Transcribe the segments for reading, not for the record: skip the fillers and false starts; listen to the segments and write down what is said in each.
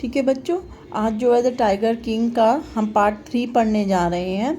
ठीक है बच्चों, आज जो है द टाइगर किंग का हम पार्ट 3 पढ़ने जा रहे हैं।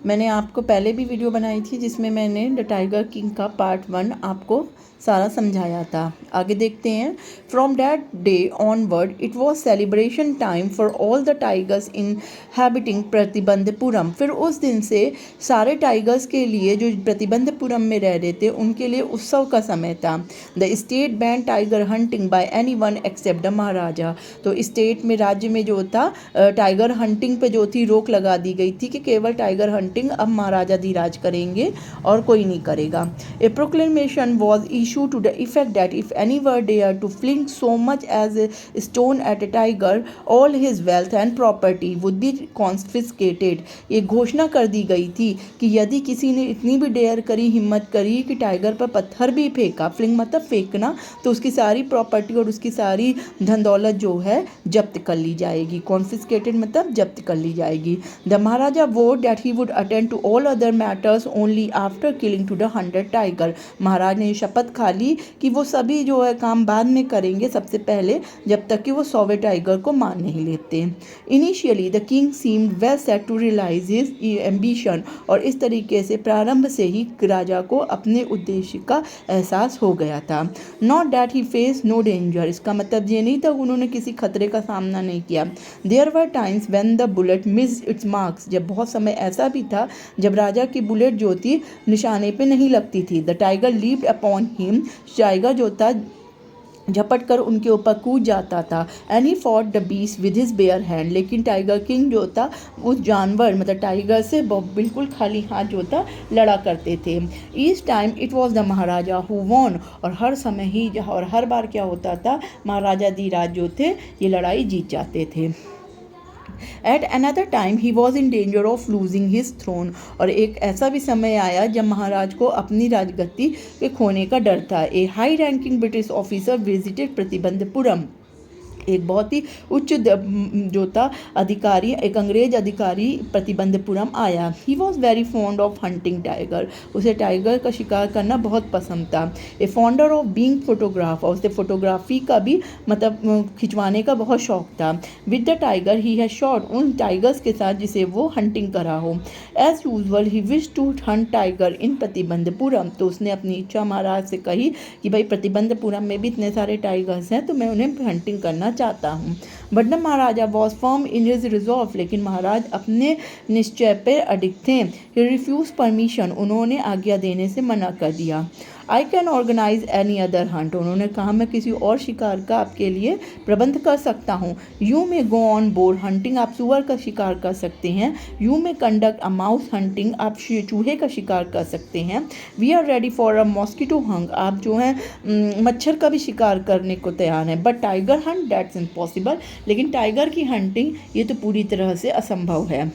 मैंने आपको पहले भी वीडियो बनाई थी जिसमें मैंने द टाइगर किंग का पार्ट 1 आपको सारा समझाया था। आगे देखते हैं। From that day onward it was celebration time for all the tigers inhabiting Pratibandhapuram. फिर उस दिन से सारे टाइगर्स के लिए जो प्रतिबंधपुरम में रह रहे थे उनके लिए उत्सव का समय था। The state ban tiger hunting by anyone except the Maharaja. तो स्टेट में, राज्य में जो था टाइगर हंटिंग पे जो थी रोक लगा दी गई थी कि केवल टाइगर हंटिंग अब महाराजा धीराज करेंगे और कोई नहीं करेगा। A proclamation was issue to the effect that if any were dare to fling so much as a stone at a tiger, all his wealth and property would be confiscated। ये घोषणा कर दी गई थी कि यदि किसी ने इतनी भी डेयर करी, हिम्मत करी कि टाइगर पर पत्थर भी फेंका, फ्लिंग मतलब फेंकना, तो उसकी सारी प्रॉपर्टी और उसकी सारी धन दौलत जो है जब्त कर ली जाएगी। कॉन्फिस्केटेड मतलब जब्त कर ली जाएगी। The Maharaja vowed that he would attend to all other matters only after killing to the 100 tiger. महाराज ने शपथ खा ली कि वो सभी जो है काम बाद में करेंगे, सबसे पहले जब तक कि वो 100वें टाइगर को मार नहीं लेते। Initially the king seemed well set to realize his ambition. और इस तरीके से प्रारंभ से ही राजा को अपने उद्देश्य का एहसास हो गया था। Not that he face no danger, इसका मतलब ये नहीं था उन्होंने किसी खतरे का सामना नहीं किया। There were times when the bullet miss its marks, जब बहुत समय ऐसा भी था जब राजा की बुलेट जो थी निशाने पे नहीं लगती थी। The tiger leaped upon him, tiger जो था झपट कर उनके ऊपर कूद जाता था। And he fought the beast with his bare hand, लेकिन टाइगर किंग जो था उस जानवर मतलब टाइगर से बिल्कुल खाली हाथ जो था लड़ा करते थे। Each time it was the Maharaja who won, और हर समय ही और हर बार क्या होता था, महाराजा धीराज जो थे ये लड़ाई जीत जाते थे। At another time he was in danger of losing his throne, और एक ऐसा भी समय आया जब महाराज को अपनी राजगद्दी के खोने का डर था। A high ranking British officer visited Pratibandhapuram, एक बहुत ही उच्च जो था अधिकारी, एक अंग्रेज अधिकारी प्रतिबंधपुरम आया। He was very fond of hunting tiger, उसे टाइगर का शिकार करना बहुत पसंद था। ए फॉन्डर ऑफ बीइंग फोटोग्राफ, और उसे फोटोग्राफी का भी मतलब खिंचवाने का बहुत शौक था। With the tiger he has shot, उन टाइगर्स के साथ जिसे वो हंटिंग करा हो। As usual he wish to hunt tiger in Pratibandapuram, तो उसने अपनी इच्छा महाराज से कही कि भाई प्रतिबंधपुरम में भी इतने सारे टाइगर्स हैं तो मैं उन्हें हंटिंग करना चाहता हूँ। But the Maharaja was firm in his resolve, लेकिन महाराज अपने निश्चय पर अडिग थे। ही रिफ्यूज परमिशन, उन्होंने आज्ञा देने से मना कर दिया। I can organize any other hunt, उन्होंने कहा मैं किसी और शिकार का आपके लिए प्रबंध कर सकता हूँ। यू में गो ऑन बोर्ड हंटिंग, आप सुअर का शिकार कर सकते हैं। यू में कंडक्ट अ माउस हंटिंग, आप चूहे का शिकार कर सकते हैं। We are ready for a mosquito hunt, आप जो है मच्छर का भी शिकार करने को तैयार हैं। But tiger Hunt that's impossible, लेकिन टाइगर की हंटिंग ये तो पूरी तरह से असंभव है।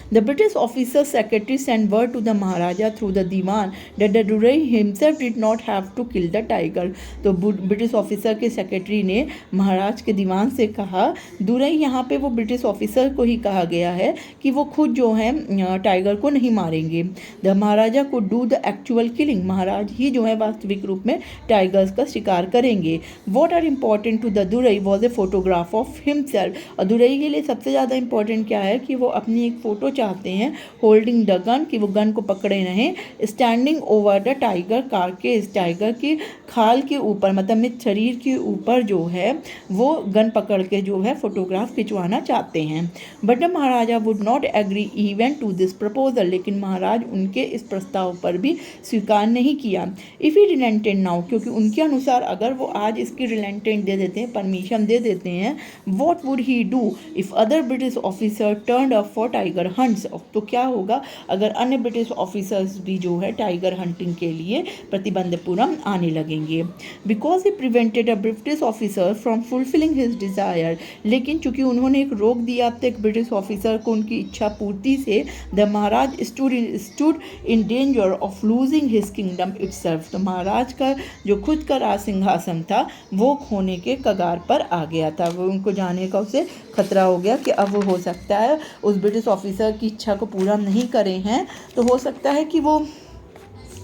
The British officer secretary sent word to the Maharaja through the Diwan that the Durai himself did not have to kill the tiger। तो ब्रिटिश ऑफिसर के सेक्रेटरी ने महाराज के दीवान से कहा, दुरई यहाँ पे वो ब्रिटिश ऑफिसर को ही कहा गया है कि वो खुद जो है टाइगर को नहीं मारेंगे। The Maharaja to do the actual killing, Maharaj ही जो है वास्तविक रूप में टाइगर्स का शिकार करेंगे। What are important to the Durai was a photograph of himself, और दुरई के लिए सबसे ज़्यादा इंपॉर्टेंट क्या है कि वो अपनी एक फ़ोटो चाहते हैं होल्डिंग द गन, कि वो गन को पकड़े रहें, standing over the tiger carcass, tiger की खाल के ऊपर मतलब शरीर के ऊपर जो है वो गन पकड़ के जो है फोटोग्राफ खिंचवाना चाहते हैं। But the Maharaja would not agree even to this proposal, लेकिन महाराज उनके इस प्रस्ताव पर भी स्वीकार नहीं किया। इफ़ ही रिलेंटेड नाउ, क्योंकि उनके अनुसार अगर वो आज इसकी रिलेंटेड दे देते हैं, परमिशन दे देते हैं, what would he do if other British officer turned up for tiger hunts, तो क्या होगा अगर अन्य ब्रिटिश ऑफिसर्स भी जो है टाइगर हंटिंग के लिए प्रतिबंधपुरम आने लगेंगे। Because he prevented a British officer from fulfilling his desire, लेकिन चूंकि उन्होंने एक रोक दिया अब तक ब्रिटिश ऑफिसर को उनकी इच्छा पूर्ति से, the Maharaj stood in danger of losing his kingdom itself, तो महाराज का जो खुद का राज सिंहासन था वो खोने के कगार पर आ गया था। वो उनको जाने का उसे खतरा हो गया कि अब वो हो सकता है उस ब्रिटिश ऑफिसर की इच्छा को पूरा नहीं करे हैं, तो हो सकता है कि वो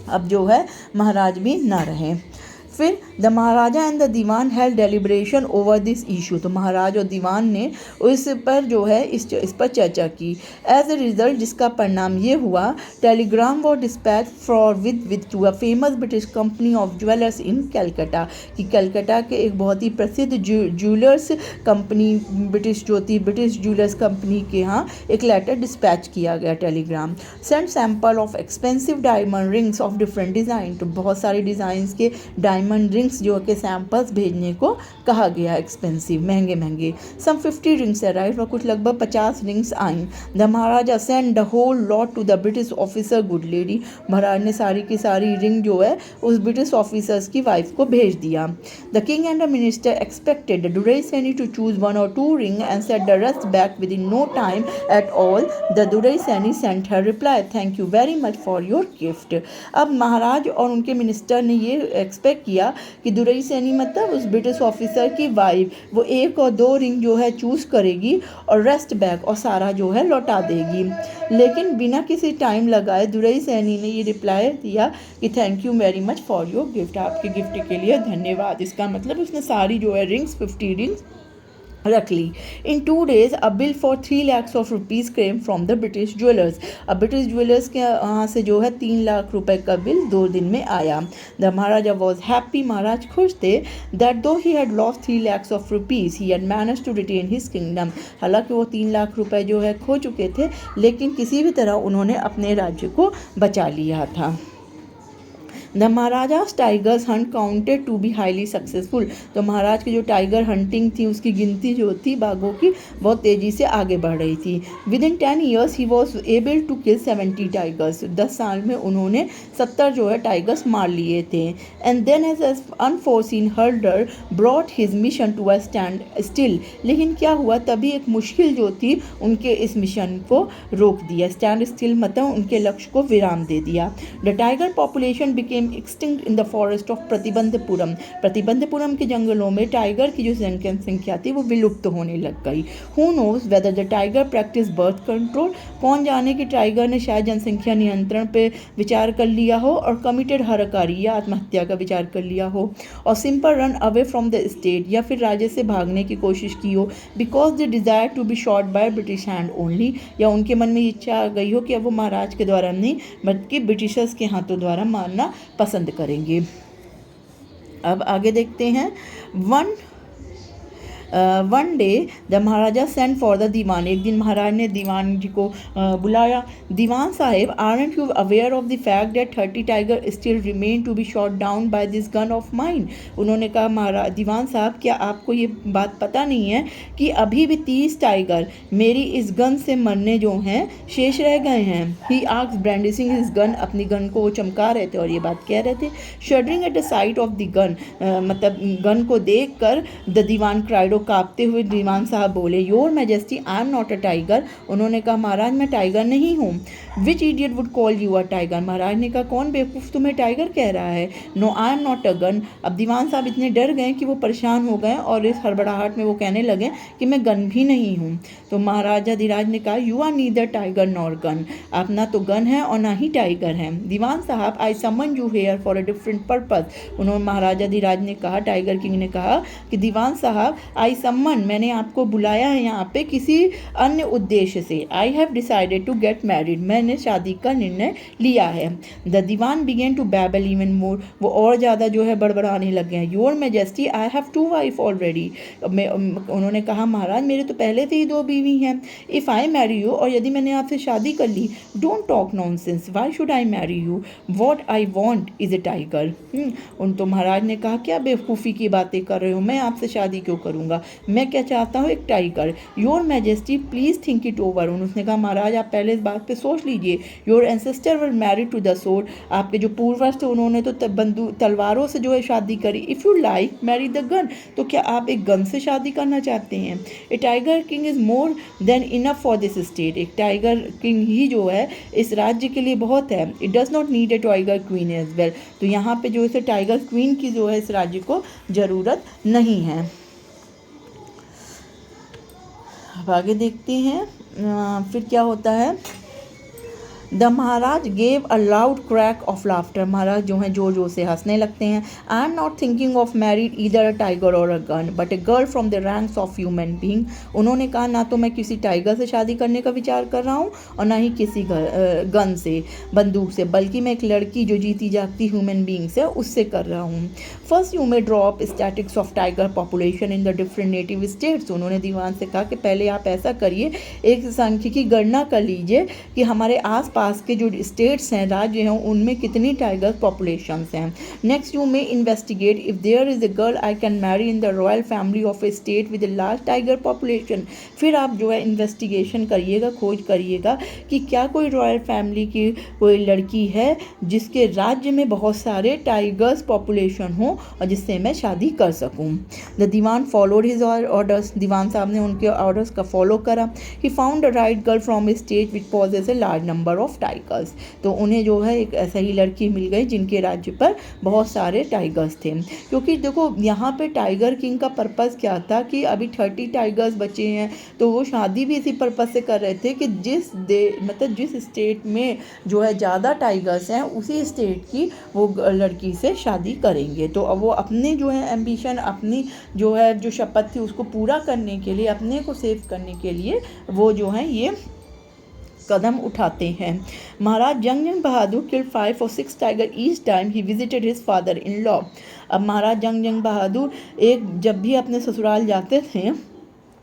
अब जो है महाराज भी ना रहें। फिर the Maharaja and the Dewan held deliberation over this issue, तो महाराज और दीवान ने इस पर जो है इस पर चर्चा की। एज ए रिजल्ट, जिसका परिणाम ये हुआ, telegram was dispatch for with to a famous British company of jewellers in Calcutta, कि कलकत्ता के एक बहुत ही प्रसिद्ध jewellers company British jewellers company के यहाँ एक लेटर डिस्पैच किया गया, telegram. Send sample of expensive diamond rings of different design, तो बहुत सारे डिज़ाइंस के डायमंड रिंग्स जो के सैंपल्स भेजने को कहा गया, एक्सपेंसिव, महंगे महंगे। सम 50 रिंग्स अराइव्ड, और कुछ लगभग 50 रिंग्स आईं। The maharaja send the whole lot to the British officer good lady, महाराज ने सारी की सारी रिंग जो है उस ब्रिटिश ऑफिसर्स की वाइफ को भेज दिया। The king and the minister expected the Duraisani to choose 1 or 2 ring and send the rest back within no time at all. The दुरई-सैनी sent her reply, thank you very much for your gift. अब महाराज और उनके minister ने ये expect किया कि दुरई-सैनी मतलब उस British officer की वाइफ, वो 1 और 2 रिंग जो है चूज़ करेगी और रेस्ट बैक और सारा जो है लौटा देगी। लेकिन बिना किसी टाइम लगाए दुरई-सैनी ने ये रिप्लाई दिया कि thank you very much for your gift, आपके गिफ्ट के लिए धन्यवाद। इसका मतलब उसने सारी जो है रिंग्स 50 रिंग्स रख ली। इन 2 days a bill for 3 lakhs of rupees came from the British jewellers, अब ब्रिटिश ज्वेलर्स के यहाँ से जो है 3 लाख रुपए का बिल 2 दिन में आया। The Maharaja was happy, Maharaj खुश थे, that though he had lost 3 lakhs of rupees he had manage to retain his kingdom, हालांकि वो 3 लाख रुपए जो है खो चुके थे, लेकिन किसी भी तरह उन्होंने अपने राज्य को बचा लिया था। The maharaja's tigers hunt counted to be highly successful, तो महाराज की जो टाइगर हंटिंग थी उसकी गिनती जो थी बाघों की बहुत तेज़ी से आगे बढ़ रही थी। Within 10 years he was able to kill 70 tigers, 10 साल में उन्होंने 70 जो है टाइगर्स मार लिए थे। And then as unforeseen hurdle brought his mission to a standstill, लेकिन क्या हुआ, तभी एक मुश्किल जो थी उनके इस मिशन को रोक दिया। स्टैंड स्टिल मतलब उनके लक्ष्य को विराम दे दिया। The tiger population became extinct in the forest of Pratibandapuram, Pratibandapuram के जंगलों में टाइगर की जो संख्या थी वो विलुप्त होने लग गई। Who knows whether the tiger practice birth control, कौन जाने कि टाइगर ने शायद जनसंख्या नियंत्रण पे विचार कर लिया हो और कमिटेड हरकारी या आत्महत्या का विचार कर लिया हो, और simple run away from the state, या फिर राज्य से भागने की कोशिश की हो, because they desire to be shot by British hand only, या उनके मन में इच्छा आ गई हो कि अब वो महाराज के द्वारा नहीं बल्कि ब्रिटिशर्स के हाथों द्वारा मारना पसंद करेंगे। अब आगे देखते हैं। One day the maharaja send for the dewan, एक दिन महाराज ने दीवान जी को बुलाया। Dewan sahib, aren't you aware of the fact that 30 tiger still remain to be shot down by this gun of mine, उन्होंने कहा महाराज दीवान साहब क्या आपको ये बात पता नहीं है कि अभी भी 30 टाइगर मेरी इस गन से मरने जो हैं शेष रह गए हैं। He asked brandishing his gun, अपनी गन को वो चमका रहे थे और ये बात कह रहे थे। Shuddering at the site of the gun, मतलब गन को देख कर द दीवान क्राइड, कांपते हुए दीवान साहब बोले, your majesty I am not a tiger, उन्होंने कहा महाराज मैं टाइगर नहीं हूँ। Which idiot would call you a tiger, महाराज ने कहा कौन बेवकूफ़ तुम्हें टाइगर कह रहा है। No I am not a gun, अब दीवान साहब इतने डर गए कि वो परेशान हो गए और इस हड़बड़ाहट में वो कहने लगे कि मैं गन भी नहीं हूँ। तो महाराजा धीराज ने कहा you are neither tiger nor gun, आप ना तो गन है और ना ही टाइगर हैं। Dewan sahib I summon you here for a different purpose, उन्होंने महाराजा धीराज ने कहा, टाइगर किंग ने कहा कि दीवान साहब आई सम्मन, मैंने आपको बुलाया है यहाँ पे किसी अन्य उद्देश्य से। I have decided to get married, मैंने शादी का निर्णय लिया है। The Dewan began to babble even more, वो और ज़्यादा जो है बड़बड़ाने लग गए हैं। Your majesty I have 2 wife already, उन्होंने कहा महाराज मेरे तो पहले से ही 2 बीवी हैं। इफ़ आई मैरी यू, और यदि मैंने आपसे शादी कर ली, don't talk nonsense, why should I marry you, what I want is a tiger. उन तो महाराज ने कहा क्या बेवकूफ़ी की बातें कर रहे हो, मैं आपसे शादी क्यों करूँगा, मैं क्या चाहता हूँ एक tiger. Your majesty please think it over, उन्होंने कहा महाराज आप पहले इस बात पे सोच लीजिए। Your ancestor were married to the sword, आपके जो पूर्वज थे उन्होंने तो तलवारों से जो है शादी करी। If you like marry the gun, तो क्या आप एक गन से शादी करना चाहते हैं। A tiger king is more than enough for this state, एक टाइगर किंग ही जो है इस राज्य के लिए बहुत है। It does not need a tiger queen as well, तो यहाँ पे जो है टाइगर क्वीन की जो है इस राज्य को ज़रूरत नहीं है। अब आगे देखते हैं फिर क्या होता है। The maharaj gave a loud crack of laughter. महाराज जो हैं जोर जोर से हंसने लगते हैं। I am not thinking of married either a tiger or a gun but a girl from the ranks of human being. उन्होंने कहा ना तो मैं किसी टाइगर से शादी करने का विचार कर रहा हूँ और ना ही किसी गन से, बंदूक से, बल्कि मैं एक लड़की जो जीती जागती ह्यूमन बींग्स है उससे कर रहा हूँ। First you may draw up statics of tiger population in the different native states. उन्होंने दीवान से कहा कि पहले आप ऐसा करिए, एक सांख्यिकी गणना कर लीजिए कि हमारे आसपास के जो स्टेट्स हैं, राज्य हैं, उनमें कितनी टाइगर पॉपुलेशंस हैं। Next you may investigate if there is a girl I can marry in the royal family of a state with a large tiger population. फिर आप जो है इन्वेस्टिगेशन करिएगा, खोज करिएगा कि क्या कोई रॉयल फैमिली की कोई लड़की है जिसके राज्य में बहुत सारे टाइगर्स पॉपुलेशन हो और जिससे मैं शादी कर सकूं। The dewan followed his orders. दीवान साहब ने उनके ऑर्डर्स का फॉलो करा। He found a right girl from a state which possess a large number of tigers. तो उन्हें जो है एक सही लड़की मिल गई जिनके राज्य पर बहुत सारे टाइगर्स थे। क्योंकि देखो यहाँ पे टाइगर किंग का पर्पज़ क्या था कि अभी 30 टाइगर्स बचे हैं, तो वो शादी भी इसी पर्पज़ से कर रहे थे कि जिस स्टेट में जो है ज़्यादा टाइगर्स हैं उसी स्टेट की वो लड़की से शादी करेंगे। तो अब वो अपने जो है एम्बिशन, अपनी जो है जो शपथ थी उसको पूरा करने के लिए, अपने को सेव करने के लिए वो जो है ये कदम उठाते हैं। महाराज Jung Bahadur killed 5 or 6 tiger each time he visited his father in law. अब महाराज जंग बहादुर जब भी अपने ससुराल जाते थे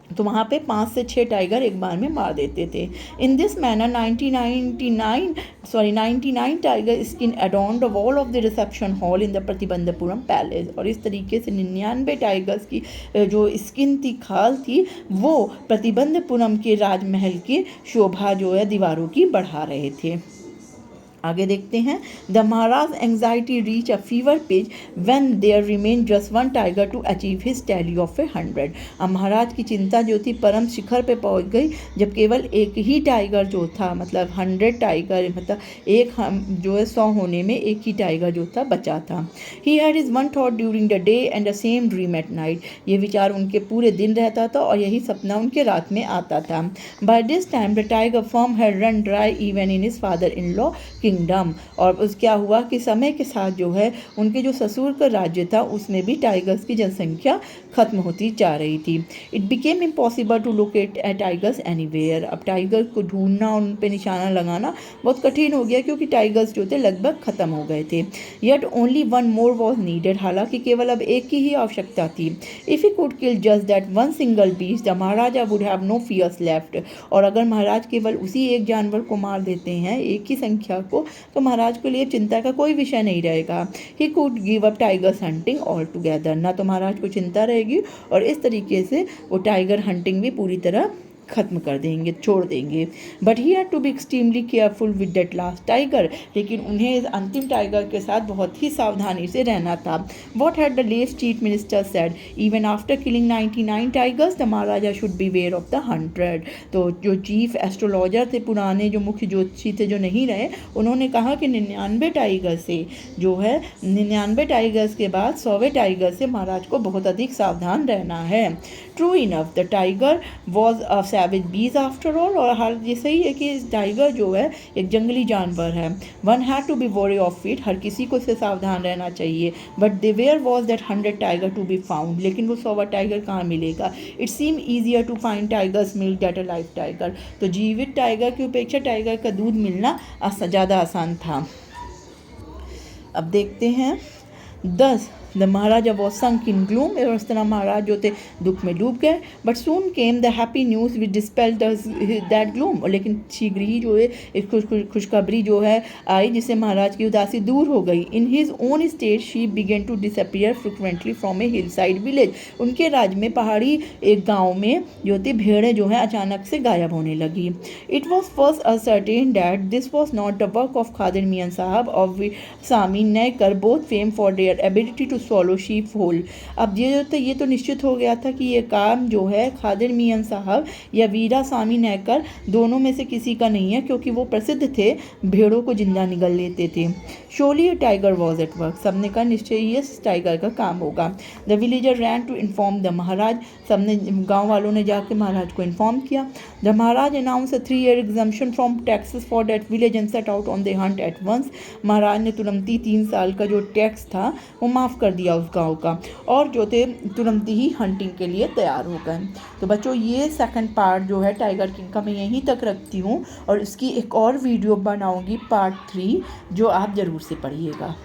तो वहाँ पे 5 से 6 टाइगर एक बार में मार देते थे। In this manner 99 tiger skin adorn the wall of the reception hall in the Pratibandapuram palace. और इस तरीके से 99 टाइगर्स की जो स्किन थी, खाल थी, वो प्रतिबंधपुरम के राजमहल की शोभा जो है दीवारों की बढ़ा रहे थे। आगे देखते हैं। The Maharaj anxiety reach a fever pitch when there remain just 1 tiger to achieve his tally of 100। अब महाराज की चिंता जो थी परम शिखर पे पहुंच गई जब केवल एक ही टाइगर जो था, मतलब 100 टाइगर, मतलब एक जो है 100 होने में एक ही टाइगर जो था बचा था। He had is one thought during the day and the same dream at night. ये विचार उनके पूरे दिन रहता था और यही सपना उनके रात में आता था। By this time the tiger form had run dry even in his father in law kingdom. और उस क्या हुआ कि समय के साथ जो है उनके जो ससुर का राज्य था उसमें भी टाइगर्स की जनसंख्या खत्म होती जा रही थी। It became impossible to locate tigers anywhere. अब टाइगर्स को ढूंढना और उन पर निशाना लगाना बहुत कठिन हो गया क्योंकि टाइगर्स जो थे लगभग खत्म हो गए थे। Yet only 1 more was needed. हालांकि केवल अब एक की ही आवश्यकता थी। If he could kill just that 1 single beast the Maharaja would have no fears left. और अगर महाराज केवल उसी एक जानवर को मार देते हैं, एक ही संख्या को, तो महाराज के लिए चिंता का कोई विषय नहीं रहेगा। He could give up tigers hunting all together. ना तो महाराज को चिंता रहेगी और इस तरीके से वो टाइगर हंटिंग भी पूरी तरह खत्म कर देंगे, छोड़ देंगे। But he had to be extremely careful with that last tiger. लेकिन उन्हें इस अंतिम टाइगर के साथ बहुत ही सावधानी से रहना था। What had the late chief minister said, even after killing 99 tigers the Maharaja should beware of the 100। तो जो चीफ एस्ट्रोलॉजर थे, पुराने जो मुख्य ज्योतिषी थे जो नहीं रहे, उन्होंने कहा कि 99 टाइगर से जो है 99 टाइगर्स के बाद 100वें टाइगर से महाराज को बहुत अधिक सावधान रहना है। True enough the tiger was a savage बीज आफ्टर ऑल। और हर ये सही है कि टाइगर जो है एक जंगली जानवर है। One had to be wary of it. हर किसी को इससे सावधान रहना चाहिए। But they where was that 100 tiger to be found. लेकिन वो 100वां टाइगर कहाँ मिलेगा? It seem easier to find tigers milk that a live tiger. तो जीवित टाइगर की अपेक्षा टाइगर का दूध मिलना ज़्यादा आसान था। अब देखते हैं 10 the Maharaja was sunk in gloom. और इस तरह महाराज जो थे दुख में डूब गए। But soon came the happy news which dispelled that gloom. लेकिन शीघ्र ही जो है एक खुशखबरी जो है आई जिससे महाराज की उदासी दूर हो गई। In his own state she began to disappear frequently from a hillside village. उनके राज्य में पहाड़ी एक गाँव में जो थी भेड़ें जो है अचानक से गायब होने लगी। It was first ascertain that this was not the work of Khadir Mian Sahib of Sami Naicker, both fame for their ability to swallow sheep whole। अब ये तो निश्चित हो गया था कि ये काम जो है खादिर मियां साहब या वीरा स्वामी नायकर दोनों में से किसी का नहीं है, क्योंकि वो प्रसिद्ध थे, भेड़ों को जिंदा निगल लेते थे। Surely tiger was at work, सबने कहा निश्चय ये टाइगर का काम होगा। The villager ran to inform the maharaj, सबने गांव वालों ने जाकर महाराज को इन्फॉर्म किया। The maharaj announce a 3-year exemption from taxes for that village and set out on the hunt at once. महाराज ने तुरंत ही 3 साल का जो टैक्स था वो माफ़ कर दिया उस गाँव का, और जो थे तुरंत ही हंटिंग के लिए तैयार हो गए। तो बच्चों ये सेकंड पार्ट जो है टाइगर किंग का मैं यहीं तक रखती हूँ, और इसकी एक और वीडियो बनाऊंगी पार्ट 3, जो आप ज़रूर से पढ़िएगा।